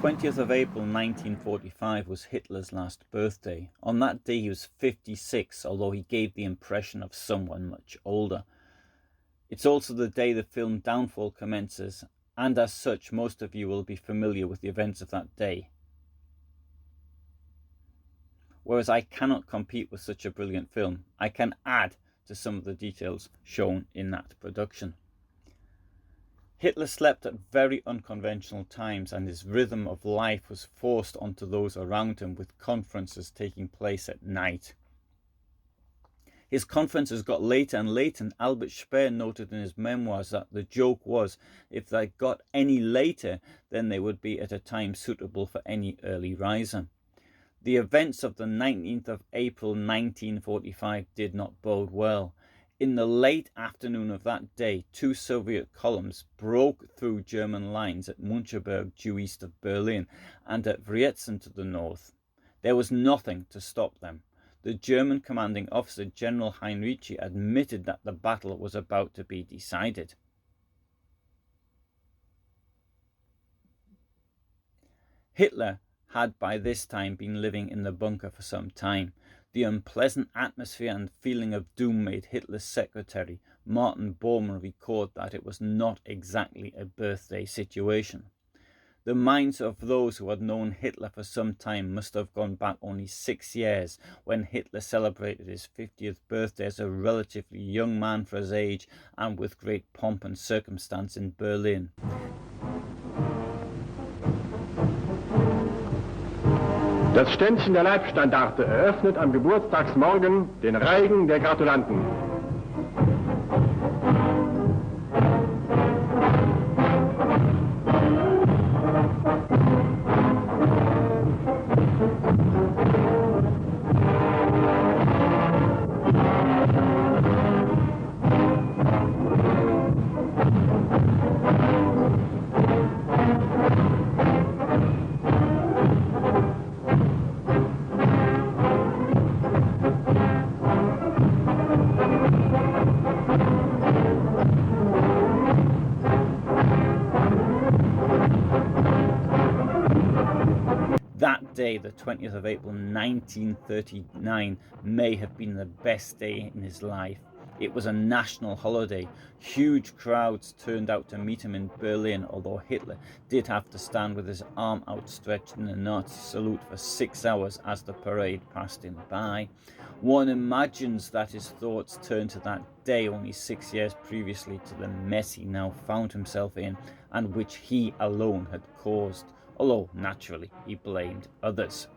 20th of April 1945 was Hitler's last birthday. On that day he was 56, although he gave the impression of someone much older. It's also the day the film Downfall commences, and as such most of you will be familiar with the events of that day. Whereas I cannot compete with such a brilliant film, I can add to some of the details shown in that production. Hitler slept at very unconventional times, and his rhythm of life was forced onto those around him, with conferences taking place at night. His conferences got later and later, and Albert Speer noted in his memoirs that the joke was if they got any later, then they would be at a time suitable for any early riser. The events of the 19th of April 1945 did not bode well. In the late afternoon of that day, 2 Soviet columns broke through German lines at Müncheberg due east of Berlin and at Wriezen to the north. There was nothing to stop them. The German commanding officer, General Heinrici, admitted that the battle was about to be decided. Hitler had by this time been living in the bunker for some time. The unpleasant atmosphere and feeling of doom made Hitler's secretary, Martin Bormann, record that it was not exactly a birthday situation. The minds of those who had known Hitler for some time must have gone back only 6 years, when Hitler celebrated his 50th birthday as a relatively young man for his age and with great pomp and circumstance in Berlin. Das Ständchen der Leibstandarte eröffnet am Geburtstagsmorgen den Reigen der Gratulanten. That day, the 20th of April 1939, may have been the best day in his life. It was a national holiday. Huge crowds turned out to meet him in Berlin, although Hitler did have to stand with his arm outstretched in a Nazi salute for 6 hours as the parade passed him by. One imagines that his thoughts turned to that day only 6 years previously, to the mess he now found himself in, and which he alone had caused, although naturally he blamed others.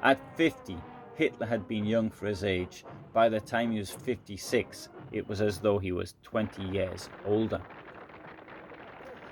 At 50, Hitler had been young for his age. By the time he was 56, it was as though he was 20 years older.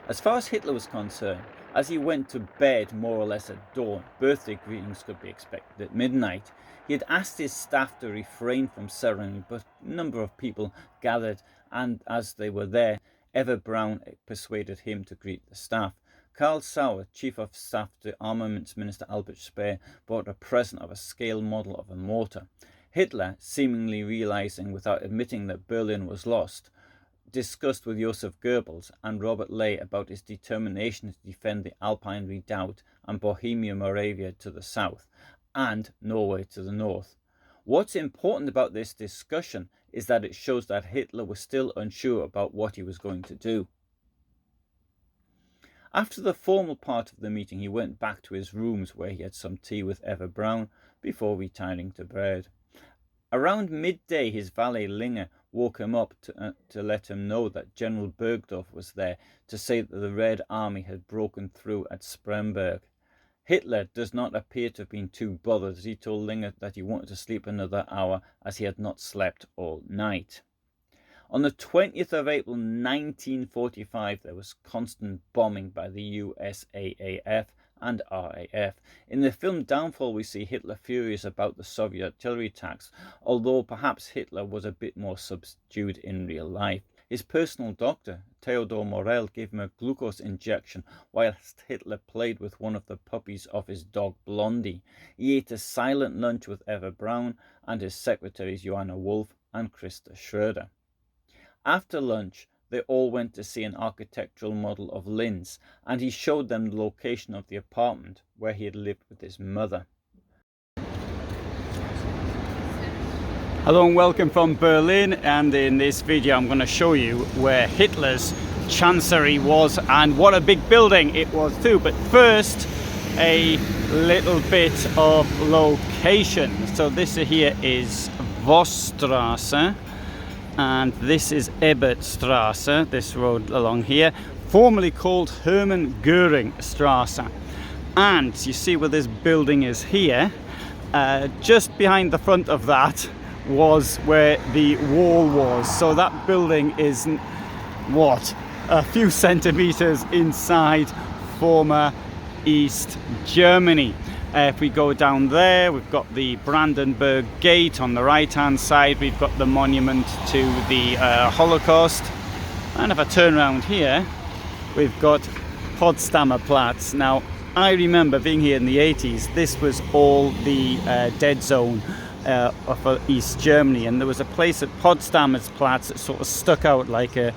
As far as Hitler was concerned, as he went to bed more or less at dawn, birthday greetings could be expected at midnight. He had asked his staff to refrain from ceremony, but a number of people gathered, and as they were there, Eva Braun persuaded him to greet the staff. Karl Sauer, Chief of Staff to Armaments Minister Albert Speer, brought a present of a scale model of a mortar. Hitler, seemingly realizing without admitting that Berlin was lost, discussed with Joseph Goebbels and Robert Ley about his determination to defend the Alpine Redoubt and Bohemia Moravia to the south, and Norway to the north. What's important about this discussion is that it shows that Hitler was still unsure about what he was going to do. After the formal part of the meeting, he went back to his rooms where he had some tea with Eva Braun before retiring to bed. Around midday, his valet Linger woke him up to let him know that General Bergdorf was there to say that the Red Army had broken through at Spremberg. Hitler does not appear to have been too bothered, as he told Linger that he wanted to sleep another hour as he had not slept all night. On the 20th of April 1945, there was constant bombing by the USAAF and RAF. In the film Downfall, we see Hitler furious about the Soviet artillery attacks, although perhaps Hitler was a bit more subdued in real life. His personal doctor, Theodor Morell, gave him a glucose injection whilst Hitler played with one of the puppies of his dog Blondie. He ate a silent lunch with Eva Braun and his secretaries Johanna Wolf and Christa Schroeder. After lunch, they all went to see an architectural model of Linz, and he showed them the location of the apartment where he had lived with his mother. Hello and welcome from Berlin, and in this video I'm going to show you where Hitler's chancery was and what a big building it was too. But first, a little bit of location. So this here is Vossstrasse and this is Ebertstrasse, this road along here, formerly called Hermann Göring Strasse. And you see where this building is here, just behind the front of that was where the wall was. So that building is what, a few centimeters inside former East Germany. If we go down there, we've got the Brandenburg Gate on the right hand side, we've got the monument to the Holocaust, and if I turn around here we've got Potsdamer Platz. Now I remember being here in the 80s, this was all the dead zone of East Germany, and there was a place at Potsdamer's Platz that sort of stuck out like a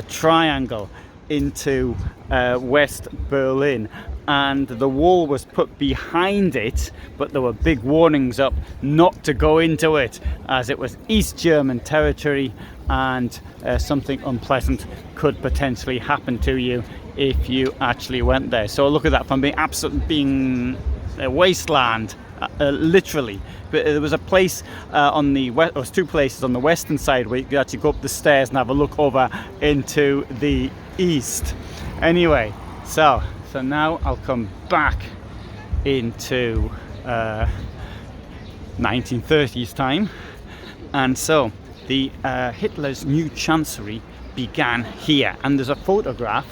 triangle into West Berlin, and the wall was put behind it, but there were big warnings up not to go into it as it was East German territory and something unpleasant could potentially happen to you if you actually went there. So look at that, from being a wasteland, literally. But there was a place on the west, or two places on the western side where you could actually go up the stairs and have a look over into the east. Anyway, so now I'll come back into 1930s time, and so the Hitler's new chancery began here, and there's a photograph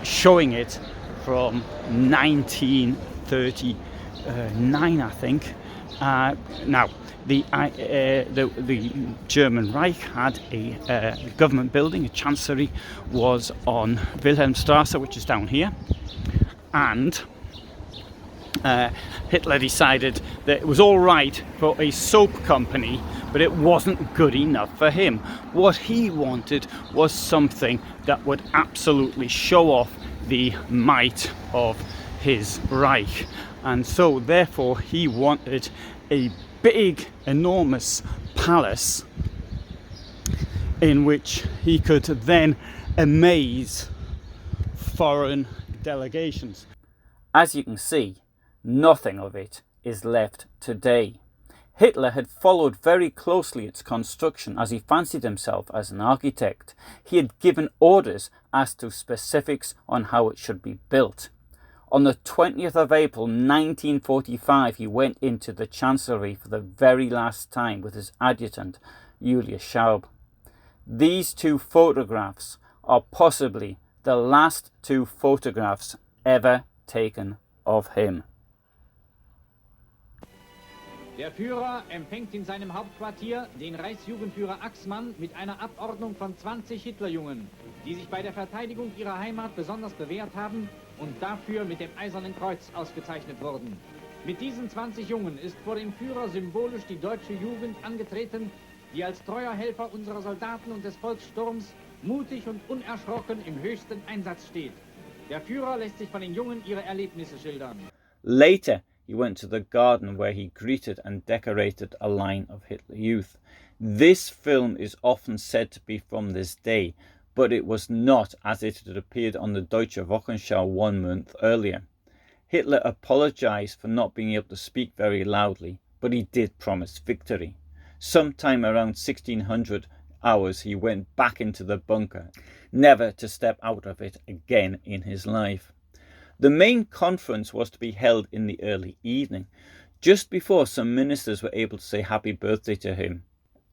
showing it from 1939, I think. Now, the German Reich had a government building, a chancery was on Wilhelmstrasse, which is down here, and Hitler decided that it was all right for a soap company, but it wasn't good enough for him. What he wanted was something that would absolutely show off the might of his Reich, and so therefore he wanted a big, enormous palace in which he could then amaze foreign delegations. As you can see, nothing of it is left today. Hitler had followed very closely its construction as he fancied himself as an architect. He had given orders as to specifics on how it should be built. On the 20th of April 1945, he went into the Chancellery for the very last time with his adjutant, Julius Schaub. These two photographs are possibly the last two photographs ever taken of him. Der Führer empfängt in seinem Hauptquartier den Reichsjugendführer Axmann mit einer Abordnung von 20 Hitlerjungen, die sich bei der Verteidigung ihrer Heimat besonders bewährt haben und dafür mit dem Eisernen Kreuz ausgezeichnet wurden. Mit diesen 20 Jungen ist vor dem Führer symbolisch die deutsche Jugend angetreten, die als treuer Helfer unserer Soldaten und des Volkssturms mutig und unerschrocken im höchsten Einsatz steht. Der Führer lässt sich von den Jungen ihre Erlebnisse schildern. Later, he went to the garden where he greeted and decorated a line of Hitler Youth. This film is often said to be from this day, but it was not, as it had appeared on the Deutsche Wochenschau 1 month earlier. Hitler apologized for not being able to speak very loudly, but he did promise victory. Sometime around 1600 hours he went back into the bunker, never to step out of it again in his life. The main conference was to be held in the early evening, just before some ministers were able to say happy birthday to him.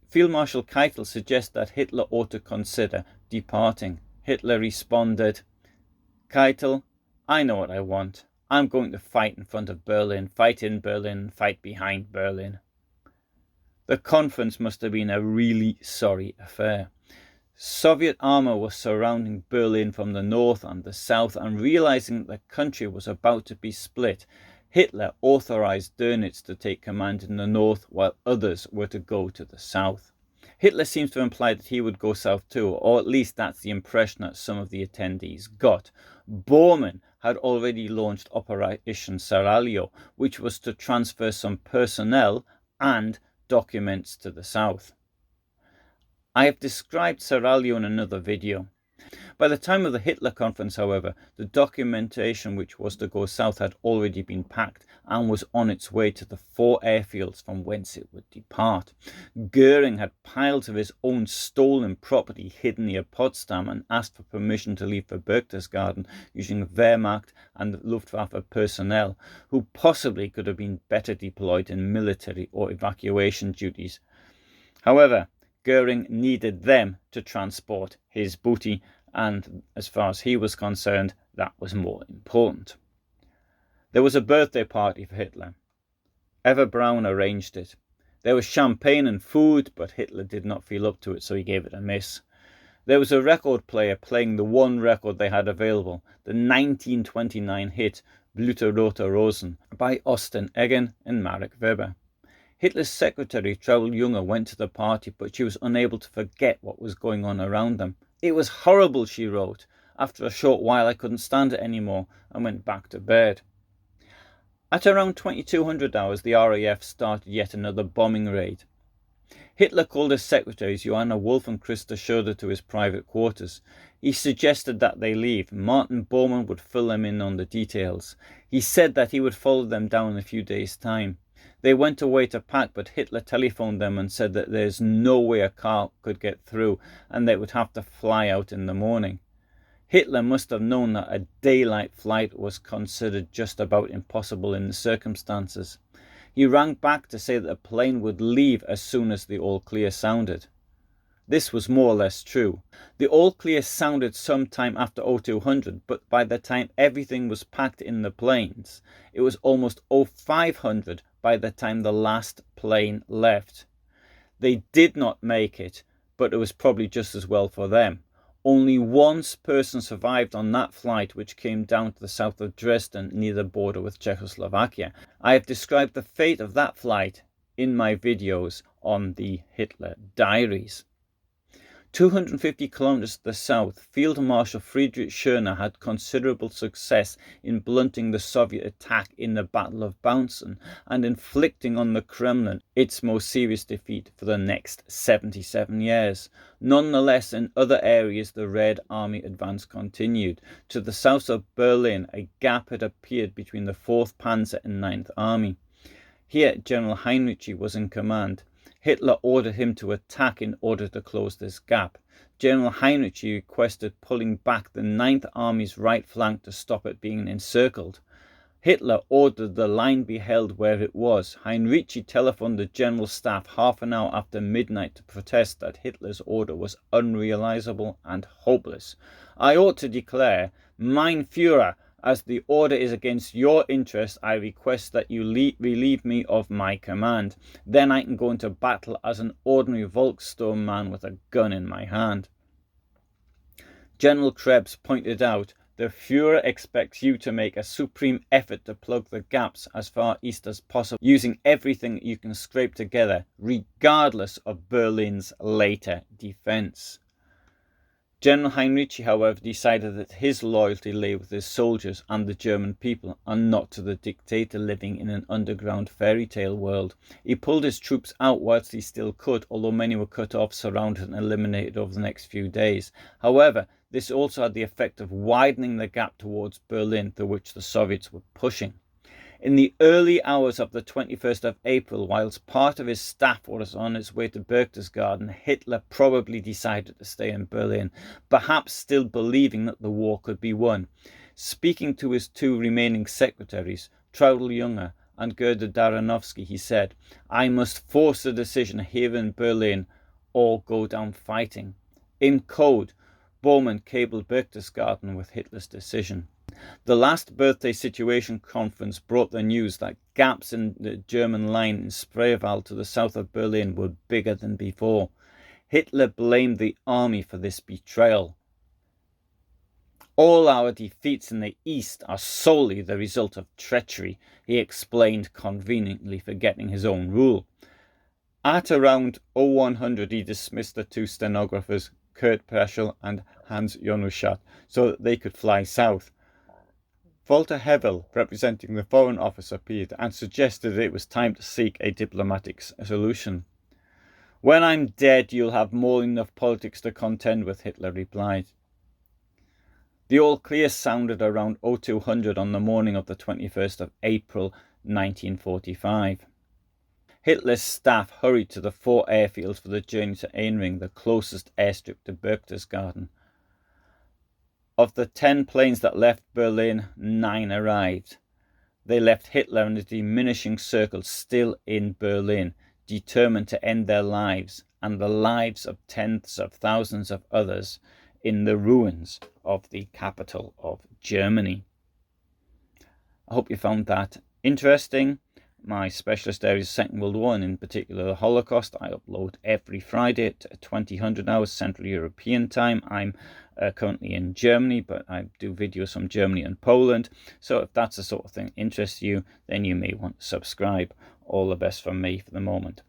Field Marshal Keitel suggests that Hitler ought to consider departing. Hitler responded, "Keitel, I know what I want. I'm going to fight in front of Berlin, fight in Berlin, fight behind Berlin." The conference must have been a really sorry affair. Soviet armour was surrounding Berlin from the north and the south, and realizing that the country was about to be split, Hitler authorized Dönitz to take command in the north while others were to go to the south. Hitler seems to imply that he would go south too, or at least that's the impression that some of the attendees got. Bormann had already launched Operation Seraglio, which was to transfer some personnel and documents to the south. I have described Seraglio in another video. By the time of the Hitler conference, however, the documentation which was to go south had already been packed and was on its way to the 4 airfields from whence it would depart. Goering had piles of his own stolen property hidden near Potsdam and asked for permission to leave for Berchtesgaden using Wehrmacht and Luftwaffe personnel, who possibly could have been better deployed in military or evacuation duties. However, Goering needed them to transport his booty, and as far as he was concerned, that was more important. There was a birthday party for Hitler. Eva Braun arranged it. There was champagne and food, but Hitler did not feel up to it, so he gave it a miss. There was a record player playing the one record they had available, the 1929 hit Blütenrote Rosen by Osten Eggen and Marek Weber. Hitler's secretary, Traudl Junge, went to the party, but she was unable to forget what was going on around them. "It was horrible," she wrote. "After a short while I couldn't stand it anymore and went back to bed." At around 2200 hours, the RAF started yet another bombing raid. Hitler called his secretaries Johanna Wolf and Christa Schroeder to his private quarters. He suggested that they leave. Martin Bormann would fill them in on the details. He said that he would follow them down in a few days' time. They went away to pack, but Hitler telephoned them and said that there's no way a car could get through and they would have to fly out in the morning. Hitler must have known that a daylight flight was considered just about impossible in the circumstances. He rang back to say that the plane would leave as soon as the all clear sounded. This was more or less true. The all clear sounded sometime after 0200, but by the time everything was packed in the planes, it was almost 0500 by the time the last plane left. They did not make it, but it was probably just as well for them. Only one person survived on that flight, which came down to the south of Dresden near the border with Czechoslovakia. I have described the fate of that flight in my videos on the Hitler Diaries. 250 kilometers to the south, Field Marshal Friedrich Schörner had considerable success in blunting the Soviet attack in the Battle of Bautzen and inflicting on the Kremlin its most serious defeat for the next 77 years. Nonetheless, in other areas the Red Army advance continued. To the south of Berlin, a gap had appeared between the 4th Panzer and 9th Army. Here, General Heinrici was in command. Hitler ordered him to attack in order to close this gap. General Heinrici requested pulling back the 9th Army's right flank to stop it being encircled. Hitler ordered the line be held where it was. Heinrici telephoned the General Staff half an hour after midnight to protest that Hitler's order was unrealizable and hopeless. "I ought to declare, Mein Führer, as the order is against your interest, I request that you relieve me of my command. Then I can go into battle as an ordinary Volkssturm man with a gun in my hand." General Krebs pointed out, "The Führer expects you to make a supreme effort to plug the gaps as far east as possible, using everything you can scrape together, regardless of Berlin's later defense." General Heinrici, however, decided that his loyalty lay with his soldiers and the German people, and not to the dictator living in an underground fairy tale world. He pulled his troops out whilst he still could, although many were cut off, surrounded and eliminated over the next few days. However, this also had the effect of widening the gap towards Berlin, through which the Soviets were pushing. In the early hours of the 21st of April, whilst part of his staff was on its way to Berchtesgaden, Hitler probably decided to stay in Berlin, perhaps still believing that the war could be won. Speaking to his 2 remaining secretaries, Traudl Junge and Gerda Daranowski, he said, "I must force a decision here in Berlin or go down fighting." In code, Bormann cabled Berchtesgaden with Hitler's decision. The last birthday situation conference brought the news that gaps in the German line in Spreewald to the south of Berlin were bigger than before. Hitler blamed the army for this betrayal. "All our defeats in the east are solely the result of treachery," he explained, conveniently forgetting his own rule. At around 0100, he dismissed the two stenographers, Kurt Preschel and Hans Jonuschat, so that they could fly south. Walter Hevel, representing the Foreign Office, appeared and suggested that it was time to seek a diplomatic solution. "When I'm dead, you'll have more than enough politics to contend with," Hitler replied. The all clear sounded around 0200 on the morning of the 21st of April 1945. Hitler's staff hurried to the 4 airfields for the journey to Einring, the closest airstrip to Berchtesgaden. Of the 10 planes that left Berlin, 9 arrived. They left Hitler in a diminishing circle still in Berlin, determined to end their lives and the lives of tens of thousands of others in the ruins of the capital of Germany. I hope you found that interesting. My specialist area is Second World War, and in particular the Holocaust. I upload every Friday at 2000 hours Central European time. I'm currently in Germany, but I do videos from Germany and Poland. So if that's the sort of thing interests you, then you may want to subscribe. All the best from me for the moment.